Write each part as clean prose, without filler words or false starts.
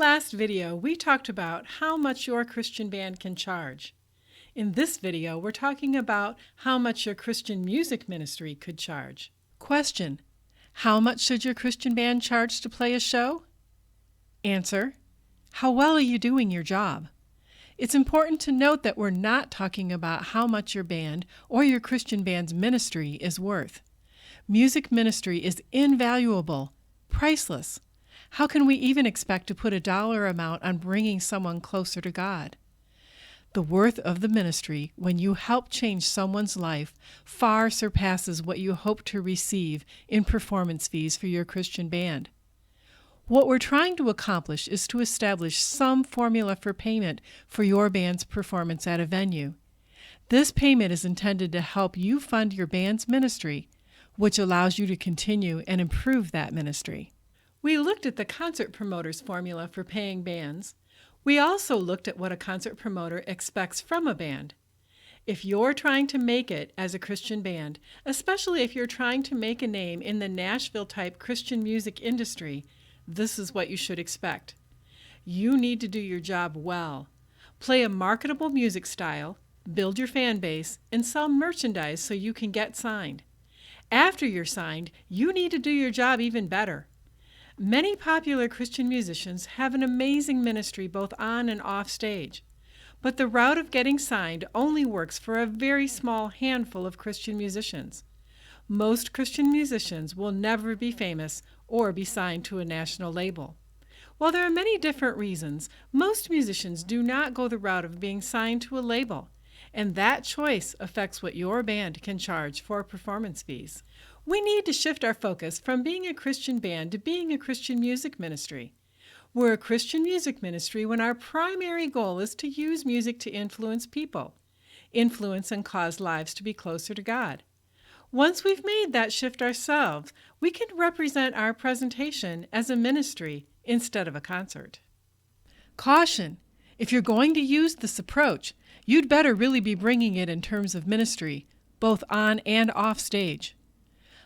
last video, we talked about how much your Christian band can charge. In this video, we're talking about how much your Christian music ministry could charge. Question: how much should your Christian band charge to play a show? Answer: how well are you doing your job? It's important to note that we're not talking about how much your band or your Christian band's ministry is worth. Music ministry is invaluable, priceless. How can we even expect to put a dollar amount on bringing someone closer to God? The worth of the ministry, when you help change someone's life, far surpasses what you hope to receive in performance fees for your Christian band. What we're trying to accomplish is to establish some formula for payment for your band's performance at a venue. This payment is intended to help you fund your band's ministry, which allows you to continue and improve that ministry. We looked at the concert promoter's formula for paying bands. We also looked at what a concert promoter expects from a band. If you're trying to make it as a Christian band, especially if you're trying to make a name in the Nashville-type Christian music industry, this is what you should expect. You need to do your job well. Play a marketable music style, build your fan base, and sell merchandise so you can get signed. After you're signed, you need to do your job even better. Many popular Christian musicians have an amazing ministry both on and off stage, but the route of getting signed only works for a very small handful of Christian musicians. Most Christian musicians will never be famous or be signed to a national label. While there are many different reasons, most musicians do not go the route of being signed to a label, and that choice affects what your band can charge for performance fees. We need to shift our focus from being a Christian band to being a Christian music ministry. We're a Christian music ministry when our primary goal is to use music to influence people, influence and cause lives to be closer to God. Once we've made that shift ourselves, we can represent our presentation as a ministry instead of a concert. Caution! If you're going to use this approach, you'd better really be bringing it in terms of ministry, both on and off stage.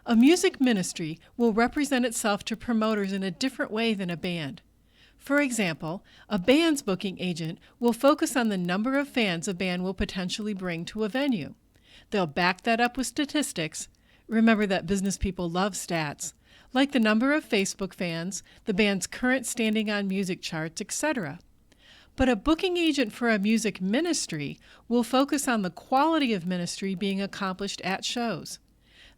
A music ministry will represent itself to promoters in a different way than a band. For example, a band's booking agent will focus on the number of fans a band will potentially bring to a venue. They'll back that up with statistics. Remember that business people love stats, like the number of Facebook fans, the band's current standing on music charts, etc. But a booking agent for a music ministry will focus on the quality of ministry being accomplished at shows.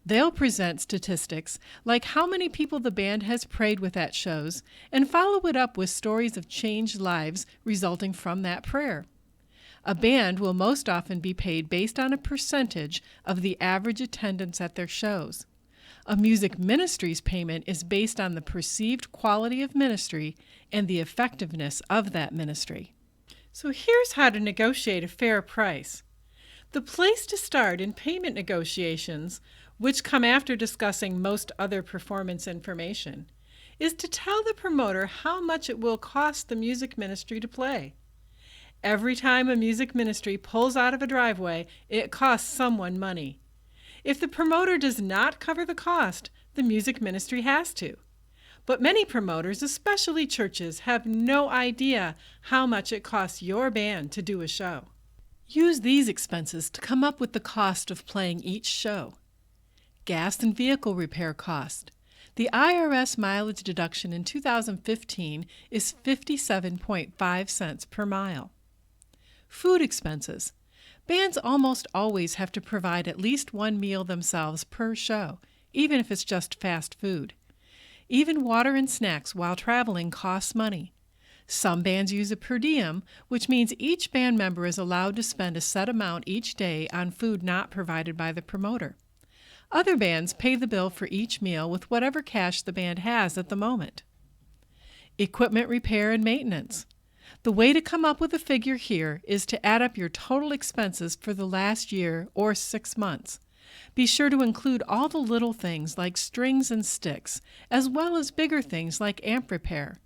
They'll present statistics like how many people the band has prayed with at shows and follow it up with stories of changed lives resulting from that prayer. A band will most often be paid based on a percentage of the average attendance at their shows. A music ministry's payment is based on the perceived quality of ministry and the effectiveness of that ministry. So here's how to negotiate a fair price. The place to start in payment negotiations, which come after discussing most other performance information, is to tell the promoter how much it will cost the music ministry to play. Every time a music ministry pulls out of a driveway, it costs someone money. If the promoter does not cover the cost, the music ministry has to. But many promoters, especially churches, have no idea how much it costs your band to do a show. Use these expenses to come up with the cost of playing each show. Gas and vehicle repair cost. The IRS mileage deduction in 2015 is 57.5 cents per mile. Food expenses. Bands almost always have to provide at least one meal themselves per show, even if it's just fast food. Even water and snacks while traveling costs money. Some bands use a per diem, which means each band member is allowed to spend a set amount each day on food not provided by the promoter. Other bands pay the bill for each meal with whatever cash the band has at the moment. Equipment repair and maintenance. The way to come up with a figure here is to add up your total expenses for the last year or 6 months. Be sure to include all the little things like strings and sticks, as well as bigger things like amp repair.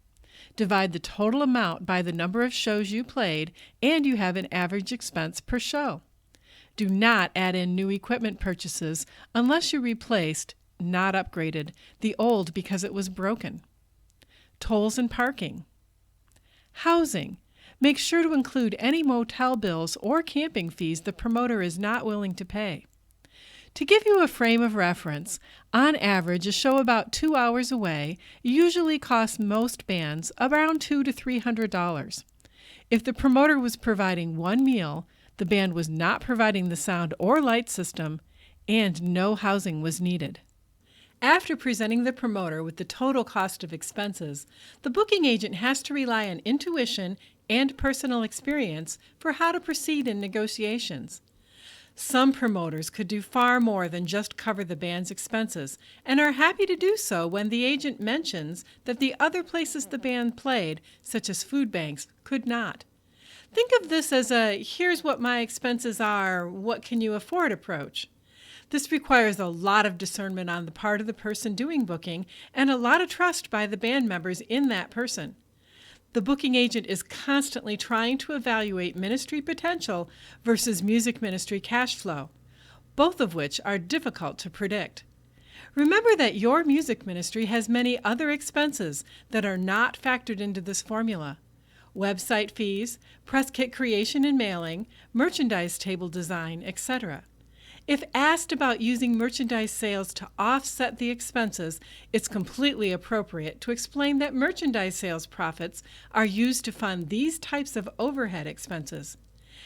Divide the total amount by the number of shows you played, and you have an average expense per show. Do not add in new equipment purchases unless you replaced, not upgraded, the old because it was broken. Tolls and parking. Housing. Make sure to include any motel bills or camping fees the promoter is not willing to pay. To give you a frame of reference, on average, a show about 2 hours away usually costs most bands around $200 to $300. If the promoter was providing one meal, the band was not providing the sound or light system, and no housing was needed. After presenting the promoter with the total cost of expenses, the booking agent has to rely on intuition and personal experience for how to proceed in negotiations. Some promoters could do far more than just cover the band's expenses and are happy to do so when the agent mentions that the other places the band played, such as food banks, could not. Think of this as a "here's what my expenses are, what can you afford" approach. This requires a lot of discernment on the part of the person doing booking and a lot of trust by the band members in that person. The booking agent is constantly trying to evaluate ministry potential versus music ministry cash flow, both of which are difficult to predict. Remember that your music ministry has many other expenses that are not factored into this formula: website fees, press kit creation and mailing, merchandise table design, etc. If asked about using merchandise sales to offset the expenses, it's completely appropriate to explain that merchandise sales profits are used to fund these types of overhead expenses.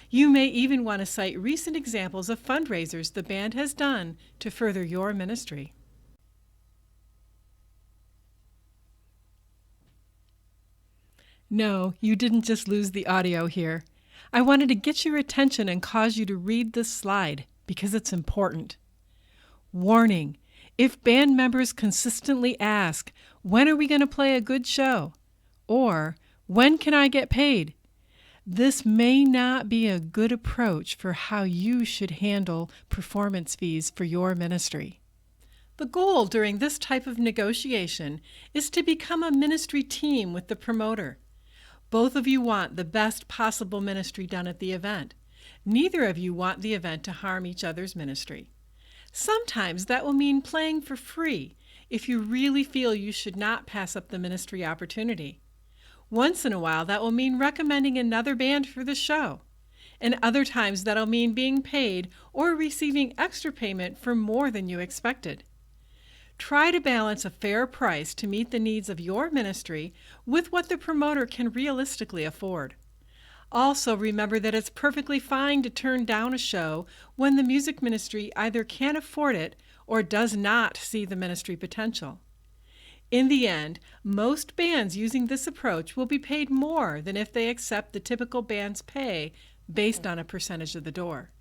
You may even want to cite recent examples of fundraisers the band has done to further your ministry. No, you didn't just lose the audio here. I wanted to get your attention and cause you to read this slide, because it's important. Warning: if band members consistently ask, "When are we going to play a good show?" or "When can I get paid?" this may not be a good approach for how you should handle performance fees for your ministry. The goal during this type of negotiation is to become a ministry team with the promoter. Both of you want the best possible ministry done at the event. Neither of you want the event to harm each other's ministry. Sometimes that will mean playing for free if you really feel you should not pass up the ministry opportunity. Once in a while, that will mean recommending another band for the show. And other times that'll mean being paid or receiving extra payment for more than you expected. Try to balance a fair price to meet the needs of your ministry with what the promoter can realistically afford. Also, remember that it's perfectly fine to turn down a show when the music ministry either can't afford it or does not see the ministry potential. In the end, most bands using this approach will be paid more than if they accept the typical band's pay based on a percentage of the door.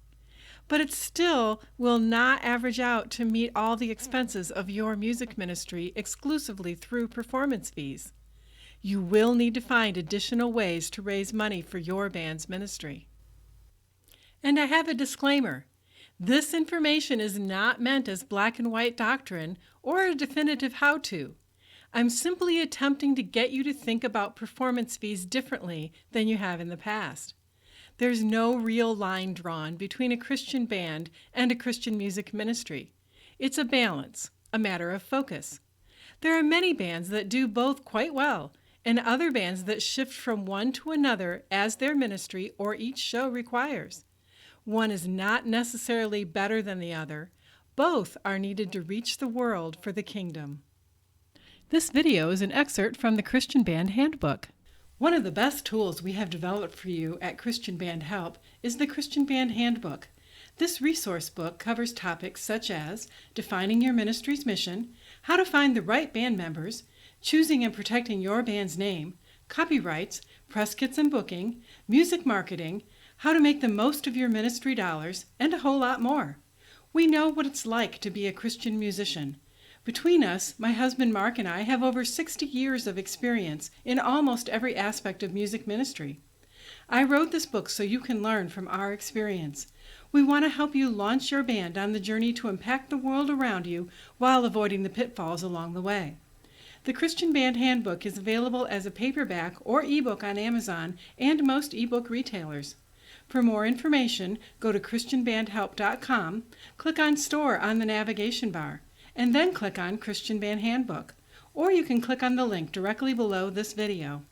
But it still will not average out to meet all the expenses of your music ministry exclusively through performance fees. You will need to find additional ways to raise money for your band's ministry. And I have a disclaimer. This information is not meant as black and white doctrine or a definitive how-to. I'm simply attempting to get you to think about performance fees differently than you have in the past. There's no real line drawn between a Christian band and a Christian music ministry. It's a balance, a matter of focus. There are many bands that do both quite well, and other bands that shift from one to another as their ministry or each show requires. One is not necessarily better than the other. Both are needed to reach the world for the kingdom. This video is an excerpt from the Christian Band Handbook. One of the best tools we have developed for you at Christian Band Help is the Christian Band Handbook. This resource book covers topics such as defining your ministry's mission, how to find the right band members, choosing and protecting your band's name, copyrights, press kits and booking, music marketing, how to make the most of your ministry dollars, and a whole lot more. We know what it's like to be a Christian musician. Between us, my husband Mark and I have over 60 years of experience in almost every aspect of music ministry. I wrote this book so you can learn from our experience. We want to help you launch your band on the journey to impact the world around you while avoiding the pitfalls along the way. The Christian Band Handbook is available as a paperback or ebook on Amazon and most ebook retailers. For more information, go to christianbandhelp.com, click on Store on the navigation bar, and then click on Christian Band Handbook. Or you can click on the link directly below this video.